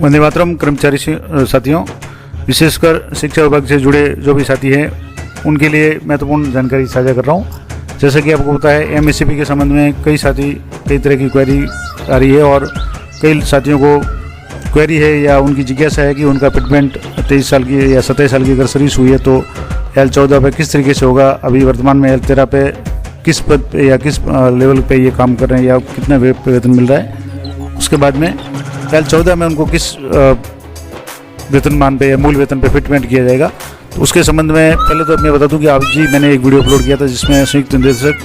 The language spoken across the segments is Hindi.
वंदे मातरम कर्मचारी साथियों, विशेषकर शिक्षा विभाग से जुड़े जो भी साथी हैं उनके लिए महत्वपूर्ण जानकारी साझा कर रहा हूं। जैसा कि आपको पता है, एमएससीपी के संबंध में कई साथी कई तरह की क्वेरी आ रही है और कई साथियों को क्वेरी है या उनकी जिज्ञासा है कि उनका फिटमेंट 23 साल की या 27 साल की अगर सर्विस हुई है तो L14 पे किस तरीके से होगा। अभी वर्तमान में L13 पे किस पद पे या किस लेवल पे ये काम कर रहे हैं या कितना वेतन मिल रहा है। उसके बाद में L14 में उनको किस वेतनमान पे या मूल वेतन पे फिटमेंट किया जाएगा। तो उसके संबंध में पहले तो मैं बता दूं कि आज जी मैंने एक वीडियो अपलोड किया था जिसमें संयुक्त निदेशक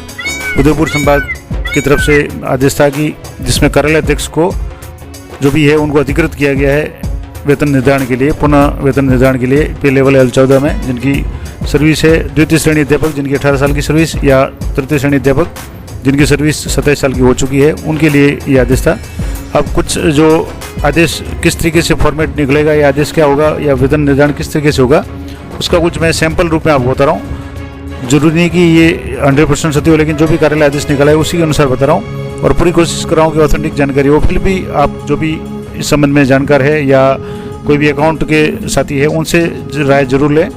उदयपुर संभाग की तरफ से आदेश था कि जिसमें कार्यालय अध्यक्ष को जो भी है उनको अधिकृत किया गया है वेतन निर्धारण के लिए, पुनः वेतन निर्धारण के लिए पे लेवल L14 में जिनकी सर्विस है द्वितीय श्रेणी अध्यापक जिनकी 18 साल की सर्विस या तृतीय श्रेणी अध्यापक जिनकी सर्विस 27 साल की हो चुकी है, उनके लिए ये आदेश था। अब कुछ जो आदेश किस तरीके से फॉर्मेट निकलेगा या आदेश क्या होगा या वेतन निर्धारण किस तरीके से होगा, उसका कुछ मैं सैंपल रूप में आपको बता रहा हूँ। जरूरी नहीं कि ये 100% सत्य हो, लेकिन जो भी कार्यालय आदेश निकला है उसी के अनुसार बता रहा हूँ और पूरी कोशिश कर रहा हूँ कि ऑथेंटिक जानकारी हो। फिर भी आप जो भी इस संबंध में जानकार है या कोई भी अकाउंट के साथी है उनसे राय जरूर लें।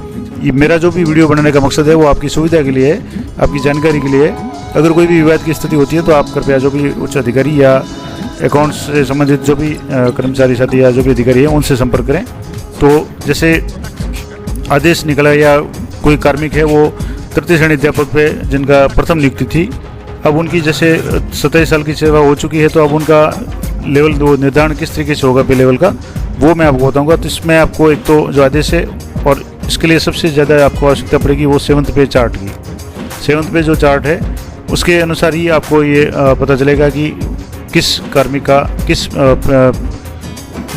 ये मेरा जो भी वीडियो बनाने का मकसद है वो आपकी सुविधा के लिए है, आपकी जानकारी के लिए है। अगर कोई भी विवाद की स्थिति होती है तो आप कृपया जो भी उच्च अधिकारी या अकाउंट्स से संबंधित जो भी कर्मचारी साथी या जो भी अधिकारी है उनसे संपर्क करें। तो जैसे आदेश निकला या कोई कार्मिक है वो तृतीय श्रेणी अध्यापक पे जिनका प्रथम नियुक्ति थी, अब उनकी जैसे 27 साल की सेवा हो चुकी है तो अब उनका लेवल 2 निर्धारण किस तरीके से होगा पे लेवल का, वो मैं आपको बताऊंगा। तो इसमें आपको एक तो जो आदेश है और इसके लिए सबसे ज़्यादा आपको आवश्यकता पड़ेगी वो 7th पे चार्ट की। 7th पे जो चार्ट है उसके अनुसार ही आपको ये पता चलेगा कि किस कार्मिक का किस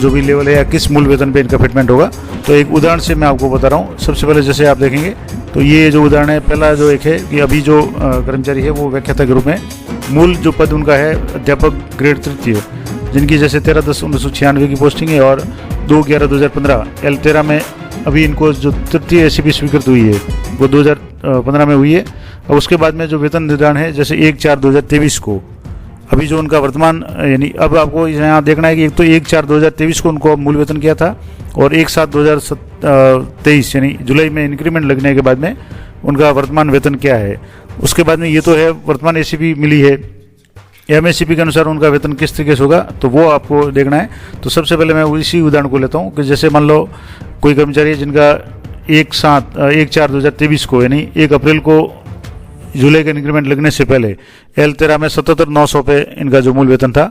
जो भी लेवल है या किस मूल वेतन पे इनका फिटमेंट होगा। तो एक उदाहरण से मैं आपको बता रहा हूँ। सबसे पहले जैसे आप देखेंगे तो ये जो उदाहरण है, पहला जो एक है कि अभी जो कर्मचारी है वो व्याख्याता के रूप में मूल जो पद उनका है अध्यापक ग्रेड तृतीय जिनकी जैसे 13/10/1996 की पोस्टिंग है और 2/11/2015 L13 में अभी इनको जो तृतीय ACP स्वीकृत हुई है वो 2015 में हुई है। और उसके बाद में जो वेतन निर्धारण है जैसे 1/4/2023 को अभी जो उनका वर्तमान यानी अब आपको यहाँ देखना है कि एक तो 1/4/2023 को उनको मूल वेतन किया था और 1/7/2023 यानी जुलाई में इंक्रीमेंट लगने के बाद में उनका वर्तमान वेतन क्या है। उसके बाद में ये तो है वर्तमान ACP मिली है, MSCP के अनुसार उनका वेतन किस तरीके से होगा तो वो आपको देखना है। तो सबसे पहले मैं इसी उदाहरण को लेता हूँ कि जैसे मान लो कोई कर्मचारी है जिनका 1/4/2023 को यानी 1 अप्रैल को जुलाई का इंक्रीमेंट लगने से पहले L13 में 77,900 पे इनका जो मूल वेतन था।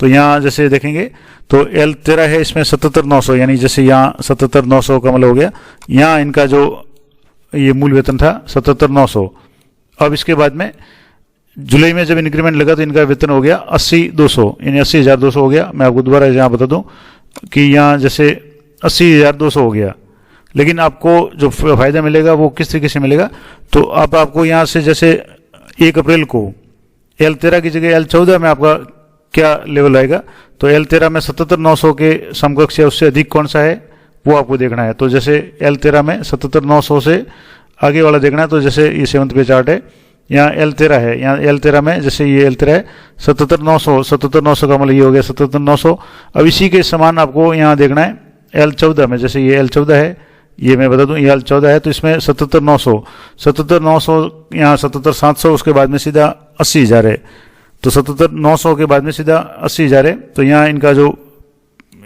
तो यहाँ जैसे देखेंगे तो L13 है इसमें 77,900 यानी जैसे यहाँ 77,900 का मतलब हो गया, यहाँ इनका जो ये मूल वेतन था 77,900। अब इसके बाद में जुलाई में जब इंक्रीमेंट लगा तो इनका वेतन हो गया 80,200 यानी 80,200 हो गया। मैं आपको दोबारा यहाँ बता दूं कि यहाँ जैसे 80,200 हो गया, लेकिन आपको जो फायदा मिलेगा वो किस तरीके से मिलेगा। तो अब आपको यहाँ से जैसे 1 अप्रैल को L13 की जगह L14 में आपका क्या लेवल आएगा, तो L13 में 77,900 के समकक्ष या उससे अधिक कौन सा है वो आपको देखना है। तो जैसे L13 में 77,900 से आगे वाला देखना है। तो जैसे ये 7th पे चार्ट है, यहाँ L13 है, यहाँ L13 में जैसे ये L13 है 77,900 का मतलब ये हो गया 77,900। अब इसी के समान आपको यहाँ देखना है L14 में, जैसे ये L14 है, ये मैं बता दूं ये L14 है तो इसमें 77,900 यहाँ 77,700 उसके बाद में सीधा 80,000 है। तो 77,900 के बाद में सीधा 80,000 है। तो यहाँ इनका जो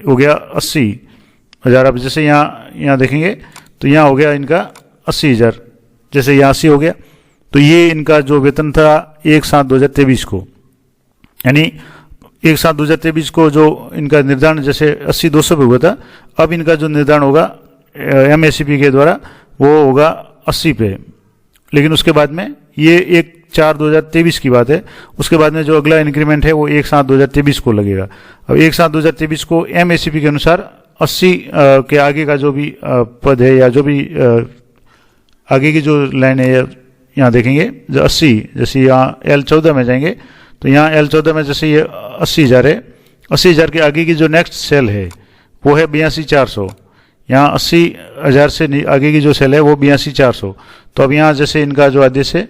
हो गया 80,000। अब जैसे यहाँ देखेंगे तो यहाँ हो गया इनका 80,000, जैसे यहाँ 80 हो गया। तो ये इनका जो वेतन था 1/7/2023 को, यानी 1/7/2023 को जो इनका निर्धारण जैसे 80,200 पे हुआ था, अब इनका जो निर्धारण होगा MSCP के द्वारा वो होगा 80 पे। लेकिन उसके बाद में ये 1/4/2023 की बात है, उसके बाद में जो अगला इंक्रीमेंट है वो 1/7/2023 को लगेगा। अब 1/7/2023 को MSCP के अनुसार 80 के आगे का जो भी पद है या जो भी आगे की जो लाइन है यहाँ देखेंगे जो 80, जैसे यहाँ L14 में जाएंगे तो यहाँ L14 में जैसे ये 80,000 है, 80,000 के आगे की जो नेक्स्ट सेल है वो है 82,400। यहाँ 80,000 से आगे की जो सेल है वो 82,400। तो अब यहाँ जैसे इनका जो आदेश है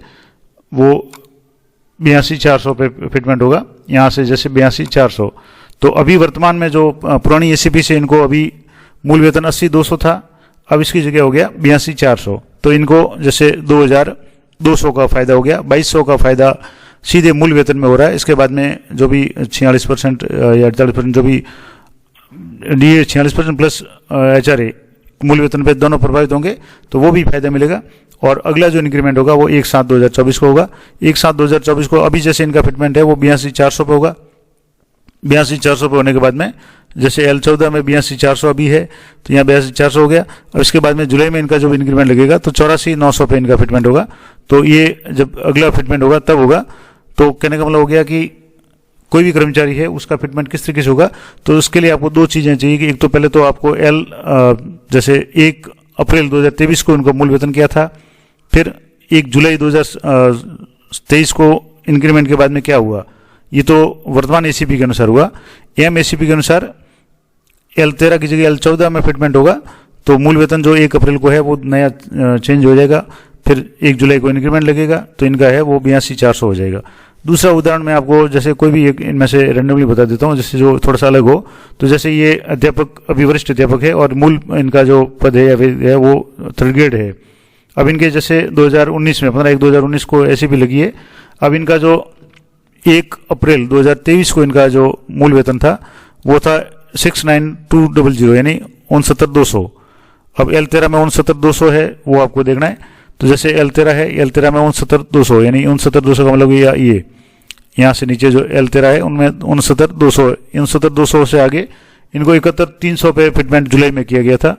वो 82,400 पे फिटमेंट होगा, यहाँ से जैसे 82,400। तो अभी वर्तमान में जो पुरानी एसीपी से इनको अभी मूल वेतन 80,200 था, अब इसकी जगह हो गया 82,400। तो इनको जैसे 2,200 का फायदा हो गया, 2,200 का फायदा सीधे मूल वेतन में हो रहा है। इसके बाद में जो भी 46% या 48% जो भी डीए 46% प्लस HRA मूल वेतन पे दोनों प्रभावित होंगे, तो वो भी फायदा मिलेगा। और अगला जो इंक्रीमेंट होगा वो 1/7/2024 को होगा। 1/7/2024 को अभी जैसे इनका फिटमेंट है वो 82,400 पे होगा। 82,400 पे होने के बाद में जैसे L14 में 82,400 अभी है, तो यहाँ 82,400 हो गया। और इसके बाद में जुलाई में इनका जो इंक्रीमेंट लगेगा तो 84,900 पे इनका फिटमेंट होगा। तो ये जब अगला फिटमेंट होगा तब होगा। तो कहने का मतलब हो गया कि कोई भी कर्मचारी है उसका फिटमेंट किस तरीके से होगा। तो उसके लिए आपको दो चीज़ें चाहिए कि एक तो पहले तो आपको जैसे 1 अप्रैल 2023 को इनको मूल वेतन किया था, फिर 1 जुलाई 2023 को इंक्रीमेंट के बाद में क्या हुआ, ये तो वर्तमान एसीपी के अनुसार हुआ। एमएसीपी के अनुसार L13 की जगह L14 में फिटमेंट होगा, तो मूल वेतन जो 1 अप्रैल को है वो नया चेंज हो जाएगा, फिर 1 जुलाई को इंक्रीमेंट लगेगा तो इनका है वो 82,400 हो जाएगा। दूसरा उदाहरण मैं आपको जैसे कोई भी एक इनमें से रेंडमली बता देता हूँ, जैसे जो थोड़ा सा अलग हो। तो जैसे ये अध्यापक अभी वरिष्ठ अध्यापक है और मूल इनका जो पद है वो 3rd ग्रेड है। अब इनके जैसे 2019 में 15/1/2019 को एसीपी लगी है। अब इनका जो 1 अप्रैल 2023 को इनका जो मूल वेतन था वो था 69,200 यानी 69,200। अब L13 में 69,200 है, वो आपको देखना है। तो जैसे L13 है, L13 में 69,200 यानी 69,200 का मतलब ये यहाँ से नीचे जो L13 है उनमें 69,200 से आगे इनको 71,300 पे फिटमेंट जुलाई में किया गया था।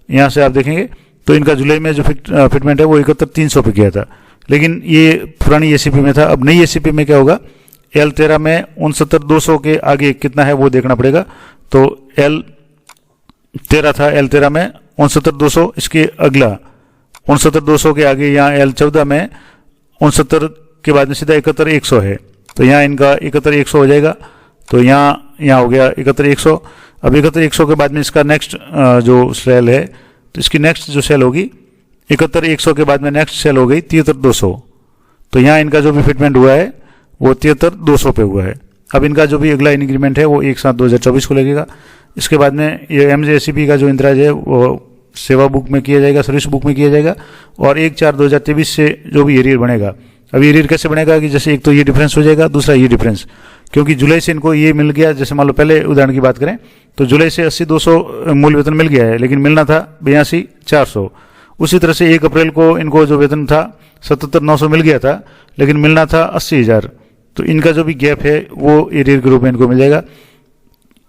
यहाँ से आप देखेंगे तो इनका जुलाई में जो फिटमेंट है वो 71,300 पे किया था, लेकिन ये पुरानी एसीपी में था। अब नई एसीपी में क्या होगा, L13 में 69,200 के आगे कितना है वो देखना पड़ेगा। तो L13 था, L13 में 69,200, इसके अगला 69,200 के आगे यहाँ L14 में 69 के बाद में सीधा 71,100 है, तो यहाँ इनका 71,100 हो जाएगा। तो यहाँ हो गया 71,100। अब 71,100 के बाद में इसका नेक्स्ट जो सेल है, तो इसकी नेक्स्ट जो सेल होगी 71,100 के बाद में नेक्स्ट सेल हो गई 73,200। तो यहाँ इनका जो भी फिटमेंट हुआ है वो 73,200 पे हुआ है। अब इनका जो भी अगला इंक्रीमेंट है वो 1/7/2024 को लगेगा। इसके बाद में ये MJACP का जो इंदिराज है वो सेवा बुक में किया जाएगा, सर्विस बुक में किया जाएगा। और 1/4/2023 से जो भी एरियर बनेगा, अब एरियर कैसे बनेगा कि जैसे एक तो ये डिफरेंस हो जाएगा, दूसरा ये डिफरेंस, क्योंकि जुलाई से इनको ये मिल गया। जैसे मान लो पहले उदाहरण की बात करें तो जुलाई से 80,200 मूल वेतन मिल गया है, लेकिन मिलना था 82,400। उसी तरह से 1 अप्रैल को इनको जो वेतन था 77,900 मिल गया था, लेकिन मिलना था 80,000। तो इनका जो भी गैप है वो एरियर के रूप में इनको मिल जाएगा।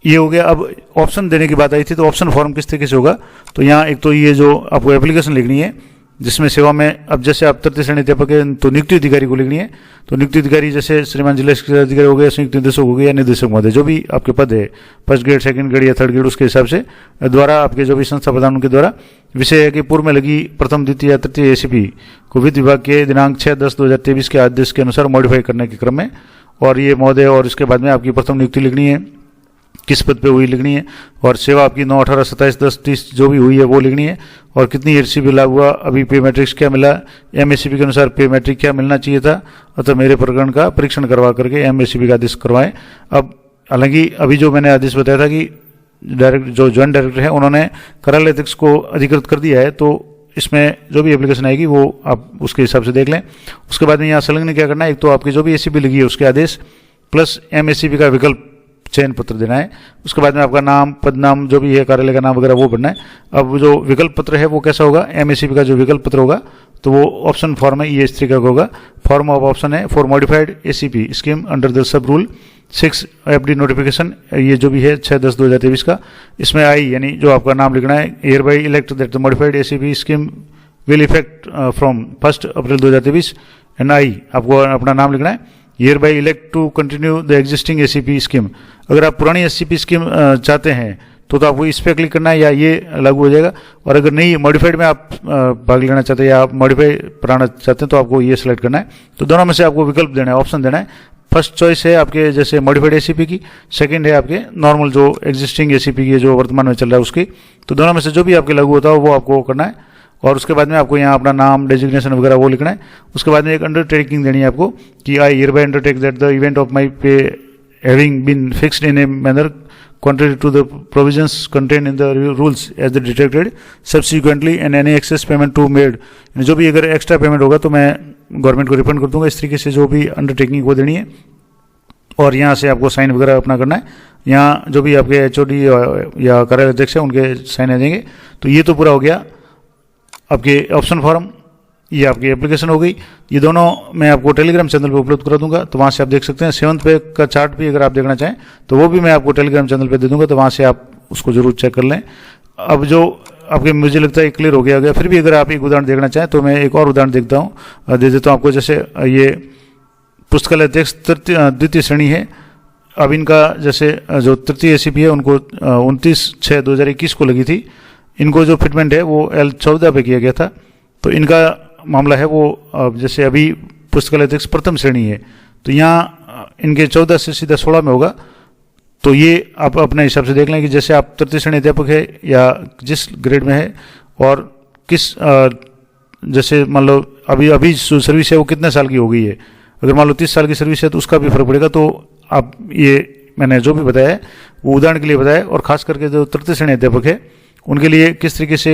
ये हो गया। अब ऑप्शन देने की बात आई थी, तो ऑप्शन फॉर्म किस तरीके से होगा, तो यहाँ एक तो ये जो आपको एप्लीकेशन लिखनी है जिसमें सेवा में, अब जैसे आप 33 श्रेणी अध्यापक है तो नियुक्ति अधिकारी को लिखनी है। तो नियुक्ति अधिकारी जैसे श्रीमान जिला शिक्षा अधिकारी हो गया, संयुक्त निदेशक हो गया, निदेशक महोदय, जो भी आपके पद है 1st ग्रेड 2nd ग्रेड या 3rd ग्रेड, उसके हिसाब से द्वारा आपके जो भी संस्था प्रधान उनके द्वारा विषय है कि पूर्व में लगी प्रथम द्वितीय या तृतीय एसीपी को वित्त विभाग के दिनांक 6/10/2023 के आदेश के अनुसार मॉडिफाई करने के क्रम में, और ये महोदय, और इसके बाद में आपकी प्रथम नियुक्ति लिखनी है, किस पद पे हुई लिखनी है, और सेवा आपकी 9, 18, 27, 10, 30 जो भी हुई है वो लिखनी है, और कितनी एसीपी लागू हुआ, अभी पे मैट्रिक्स क्या मिला, MACP के अनुसार पे मैट्रिक क्या मिलना चाहिए था, अतः मेरे प्रकरण का परीक्षण करवा करके MACP का आदेश करवाएं। अब हालांकि अभी जो मैंने आदेश बताया था कि जो ज्वाइंट डायरेक्टर है उन्होंने कार्यालय अध्यक्ष को अधिकृत कर दिया है, तो इसमें जो भी एप्लीकेशन आएगी वो आप उसके हिसाब से देख लें। उसके बाद में यहाँ संलग्न क्या करना है, एक तो आपकी जो भी एसीपी लगी है उसके आदेश प्लस MACP का विकल्प चयन पत्र देना है। उसके बाद में आपका नाम, पद नाम जो भी है, कार्यालय का नाम वगैरह वो भरना है। अब जो विकल्प पत्र है वो कैसा होगा, MACP का जो विकल्प पत्र होगा तो वो ऑप्शन फॉर्म है, ये इस तरीके का होगा। फॉर्म ऑफ ऑप्शन है for modified ACP scheme under the sub rule 6 FD notification, ये जो भी है 6/10/2023 का, इसमें आई यानी जो आपका नाम लिखना है, hereby elect that the modified ACP scheme will effect from 1 April 2023 and I आपको अपना नाम लिखना है, hereby elect to continue the existing ACP scheme. अगर आप पुरानी ACP स्कीम चाहते हैं तो आपको इस पर क्लिक करना है या ये लागू हो जाएगा, और अगर नहीं मॉडिफाइड में आप भाग लेना चाहते हैं या आप मॉडिफाई कराना चाहते हैं तो आपको ये सिलेक्ट करना है। तो दोनों में से आपको विकल्प देना है, ऑप्शन देना है। फर्स्ट चॉइस है आपके जैसे मॉडिफाइड ACP की, सेकंड है आपके नॉर्मल जो एग्जिस्टिंग ACP की जो वर्तमान में चल रहा है उसकी। तो दोनों में से जो भी आपके लागू होता है वो आपको करना है, और उसके बाद में आपको यहाँ अपना नाम, डेजिग्नेशन वगैरह वो लिखना है। उसके बाद में एक अंडरटेकिंग देनी है आपको कि I hear bye undertake that the event of my पे having been fixed in a manner contrary to the provisions contained in the rules as they detected subsequently and any excess payment to made, जो भी अगर एक्स्ट्रा पेमेंट होगा तो मैं गवर्नमेंट को रिफंड कर दूंगा। इस तरीके से जो भी अंडरटेकिंग को देनी है और यहाँ से आपको साइन वगैरह अपना करना है। यहाँ जो भी आपके एचओडी या कार्यालय अध्यक्ष है उनके साइन आ जाएंगे। तो ये तो पूरा हो गया आपके ऑप्शन फॉर्म, ये आपकी एप्लीकेशन हो गई। ये दोनों मैं आपको टेलीग्राम चैनल पे उपलब्ध करा दूंगा, तो वहाँ से आप देख सकते हैं। 7th पे का चार्ट भी अगर आप देखना चाहें तो वो भी मैं आपको टेलीग्राम चैनल पे दे दूंगा, तो वहाँ से आप उसको जरूर चेक कर लें। अब जो आपके मुझे लगता है क्लियर हो गया, फिर भी अगर आप एक उदाहरण देखना चाहें तो मैं एक और उदाहरण दे देता हूँ आपको। जैसे ये पुस्तकालय अध्यक्ष द्वितीय श्रेणी है। अब इनका जैसे जो तृतीय एसीपी है उनको 29/6/2021 को लगी थी। इनको जो फिटमेंट है वो L14 पे किया गया था। तो इनका मामला है वो जैसे अभी पुस्तकालय अध्यक्ष प्रथम श्रेणी है, तो यहाँ इनके 14 से सीधा 16 में होगा। तो ये आप अपने हिसाब से देख लें कि जैसे आप तृतीय श्रेणी अध्यापक है या जिस ग्रेड में है और किस जैसे मान लो अभी जो सर्विस है वो कितने साल की हो गई है। अगर मान लो 30 साल की सर्विस है तो उसका भी फर्क पड़ेगा। तो आप ये मैंने जो भी बताया है वो उदाहरण के लिए बताया, और खास करके जो तृतीय श्रेणी अध्यापक है उनके लिए किस तरीके से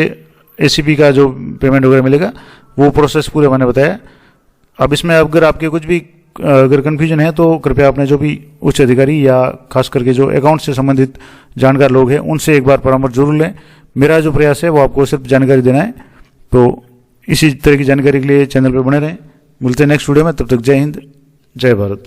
एसीपी का जो पेमेंट वगैरह मिलेगा वो प्रोसेस पूरे मैंने बताया। अब इसमें अगर आपके कुछ भी अगर कन्फ्यूजन है तो कृपया अपने जो भी उच्च अधिकारी या खास करके जो अकाउंट से संबंधित जानकार लोग हैं उनसे एक बार परामर्श जरूर लें। मेरा जो प्रयास है वो आपको सिर्फ जानकारी देना है। तो इसी तरह की जानकारी के लिए चैनल पर बने रहें। मिलते हैं नेक्स्ट वीडियो में, तब तक जय हिंद, जय भारत।